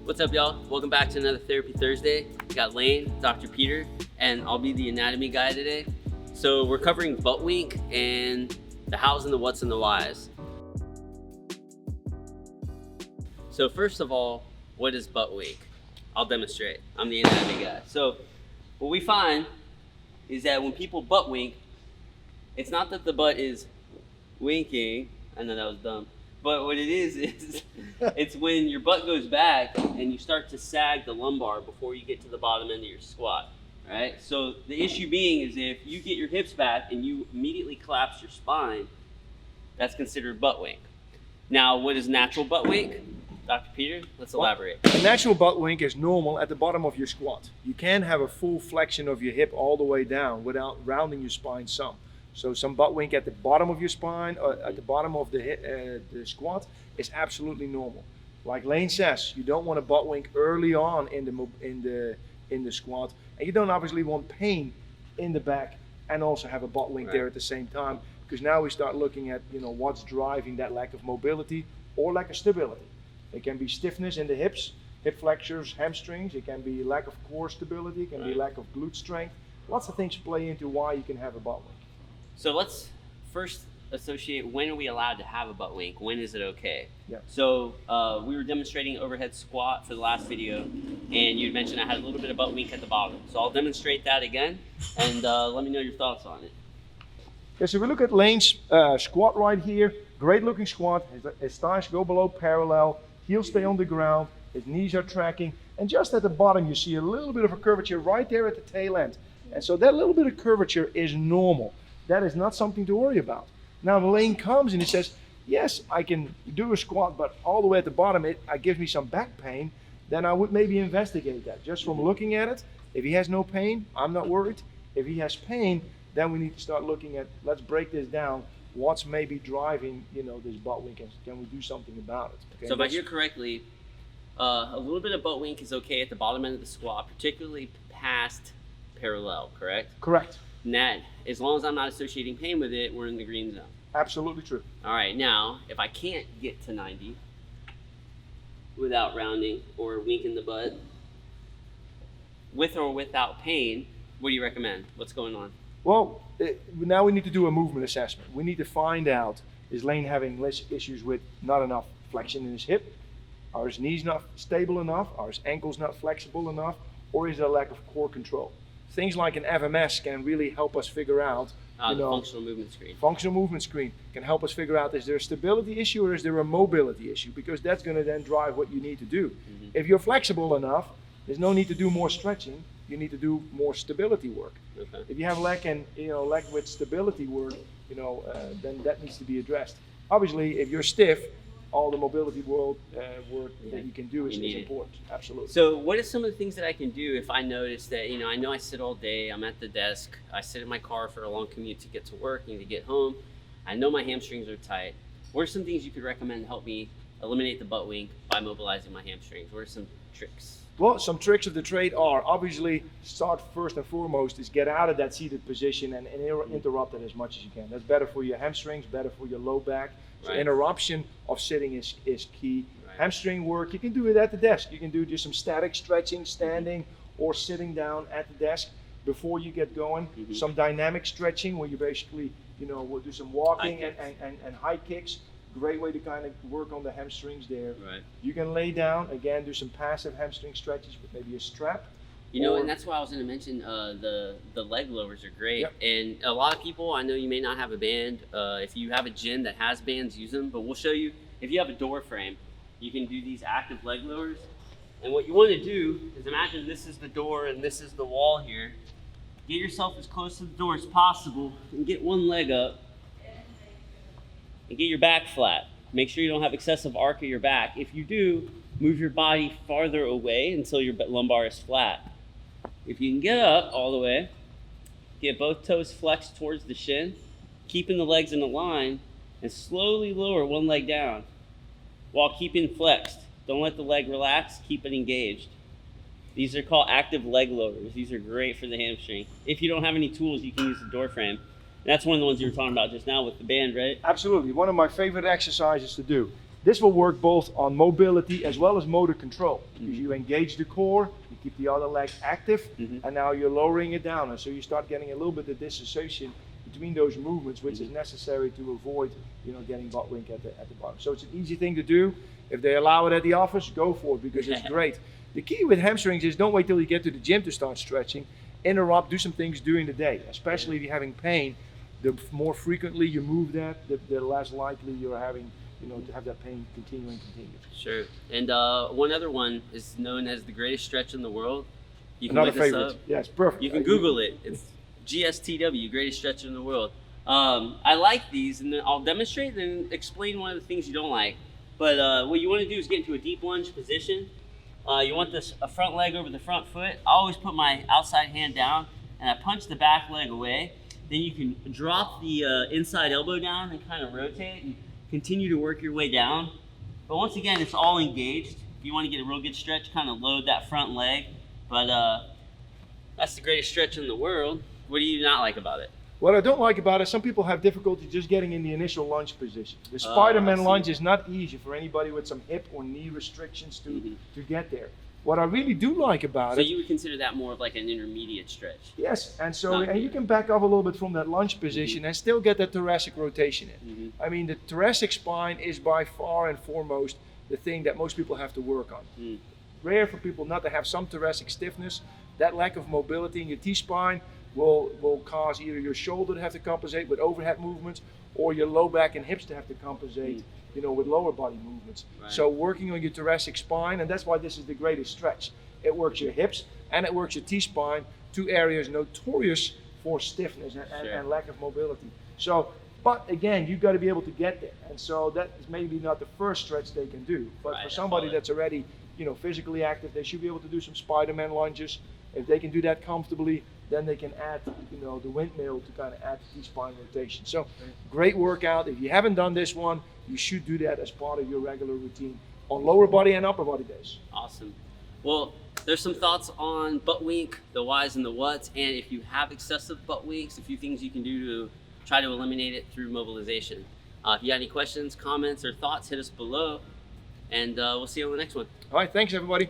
What's up, y'all? Welcome back to another Therapy Thursday. We got Lane, Dr. Peter, and I'll be the anatomy guy today. So we're covering Buttwink and the hows and the whats and the whys. So first of all, what is Buttwink? I'll demonstrate. I'm the anatomy guy. So what we find is that when people butt wink, it's not that the butt is winking. I know that was dumb. But what it is it's when your butt goes back and you start to sag the lumbar before you get to the bottom end of your squat, right? So the issue being is if you get your hips back and you immediately collapse your spine, that's considered butt wink. Now, what is natural butt wink? Dr. Peter, let's elaborate. A natural butt wink is normal at the bottom of your squat. You can have a full flexion of your hip all the way down without rounding your spine some. So some butt wink at the bottom of your spine, or at the bottom of the squat, is absolutely normal. Like Lane says, you don't want a butt wink early on in the squat, and you don't obviously want pain in the back and also have a butt wink there at the same time, because now we start looking at what's driving that lack of mobility or lack of stability. It can be stiffness in the hips, hip flexors, hamstrings. It can be lack of core stability. It can be lack of glute strength. Lots of things play into why you can have a butt wink. So let's first associate, when are we allowed to have a butt wink? When is it okay? Yeah. So we were demonstrating overhead squat for the last video, and you mentioned I had a little bit of butt wink at the bottom. So I'll demonstrate that again, and let me know your thoughts on it. Yeah, so we look at Lane's squat right here. Great looking squat. His thighs go below parallel. Heels stay on the ground. His knees are tracking. And just at the bottom, you see a little bit of a curvature right there at the tail end. And so that little bit of curvature is normal. That is not something to worry about. Now the Lane comes and he says, yes, I can do a squat, but all the way at the bottom, it gives me some back pain. Then I would maybe investigate that. Just from looking at it, if he has no pain, I'm not worried. If he has pain, then we need to start looking at, let's break this down. What's maybe driving, this butt wink, and can we do something about it? Okay? So if I hear correctly, a little bit of butt wink is okay at the bottom end of the squat, particularly past parallel, correct? Correct. And that, as long as I'm not associating pain with it, we're in the green zone. Absolutely true. All right, now, if I can't get to 90 without rounding or winking the butt, with or without pain, what do you recommend? What's going on? Well, now we need to do a movement assessment. We need to find out, is Lane having less issues with not enough flexion in his hip? Are his knees not stable enough? Are his ankles not flexible enough? Or is there a lack of core control? Things like an FMS can really help us figure out, the functional movement screen. Functional movement screen can help us figure out, is there a stability issue or is there a mobility issue? Because that's going to then drive what you need to do. Mm-hmm. If you're flexible enough, there's no need to do more stretching. You need to do more stability work. Okay. If you have lack with stability work, then that needs to be addressed. Obviously, if you're stiff, all the mobility work that you can do is important. Absolutely. So what are some of the things that I can do if I notice that, I know I sit all day, I'm at the desk, I sit in my car for a long commute to get to work, need to get home, I know my hamstrings are tight. What are some things you could recommend to help me eliminate the butt wink by mobilizing my hamstrings? What are some tricks? Well, some tricks of the trade are, obviously, start first and foremost is get out of that seated position and interrupt it as much as you can. That's better for your hamstrings, better for your low back. So interruption of sitting is key. Right. Hamstring work, you can do it at the desk. You can do just some static stretching, standing or sitting down at the desk before you get going. Mm-hmm. Some dynamic stretching where you basically, will do some walking and high kicks. Great way to kind of work on the hamstrings there. Right. You can lay down, again, do some passive hamstring stretches with maybe a strap. And that's why I was going to mention the leg lowers are great. Yep. And a lot of people, I know you may not have a band. If you have a gym that has bands, use them. But we'll show you, if you have a door frame, you can do these active leg lowers. And what you want to do is imagine this is the door and this is the wall here. Get yourself as close to the door as possible and get one leg up. And get your back flat. Make sure you don't have excessive arc of your back. If you do, move your body farther away until your lumbar is flat. If you can get up all the way, get both toes flexed towards the shin, keeping the legs in a line, and slowly lower one leg down while keeping flexed. Don't let the leg relax, keep it engaged. These are called active leg lowers. These are great for the hamstring. If you don't have any tools, you can use the door frame. That's one of the ones you were talking about just now with the band, right? Absolutely. One of my favorite exercises to do. This will work both on mobility as well as motor control. Because you engage the core, you keep the other leg active, and now you're lowering it down. And so you start getting a little bit of disassociation between those movements, which is necessary to avoid, getting Buttwink at the bottom. So it's an easy thing to do. If they allow it at the office, go for it because it's great. The key with hamstrings is don't wait till you get to the gym to start stretching. Interrupt, do some things during the day, especially if you're having pain. The more frequently you move that, the less likely you're having, to have that pain continue. Sure. And one other one is known as the greatest stretch in the world. You can Another look this favorite. up. Yeah, it's perfect. You can Google it. It's GSTW, greatest stretch in the world. I like these, and then I'll demonstrate and explain one of the things you don't like. But what you want to do is get into a deep lunge position. You want a front leg over the front foot. I always put my outside hand down, and I punch the back leg away. Then you can drop the inside elbow down and kind of rotate and continue to work your way down. But once again, it's all engaged. If you want to get a real good stretch, kind of load that front leg. But that's the greatest stretch in the world. What do you not like about it? What I don't like about it, some people have difficulty just getting in the initial lunge position. The Spider-Man lunge is not easy for anybody with some hip or knee restrictions to get there. What I really do like about it... So you would consider that more of like an intermediate stretch? Yes, and you can back off a little bit from that lunge position and still get that thoracic rotation in. I mean, the thoracic spine is by far and foremost the thing that most people have to work on. Rare for people not to have some thoracic stiffness. That lack of mobility in your T-spine will cause either your shoulder to have to compensate with overhead movements or your low back and hips to have to compensate with lower body movements. Right. So working on your thoracic spine, and that's why this is the greatest stretch. It works your hips and it works your T-spine, two areas notorious for stiffness and lack of mobility. So, but again, you've got to be able to get there. And so that is maybe not the first stretch they can do, but for somebody that's already physically active, they should be able to do some Spider-Man lunges. If they can do that comfortably, then they can add, the windmill to kind of add the T-spine rotation. So great workout. If you haven't done this one, you should do that as part of your regular routine on lower body and upper body days. Awesome. Well, there's some thoughts on Buttwink, the whys and the whats, and if you have excessive Buttwinks, a few things you can do to try to eliminate it through mobilization. If you have any questions, comments, or thoughts, hit us below, and we'll see you on the next one. All right, thanks everybody.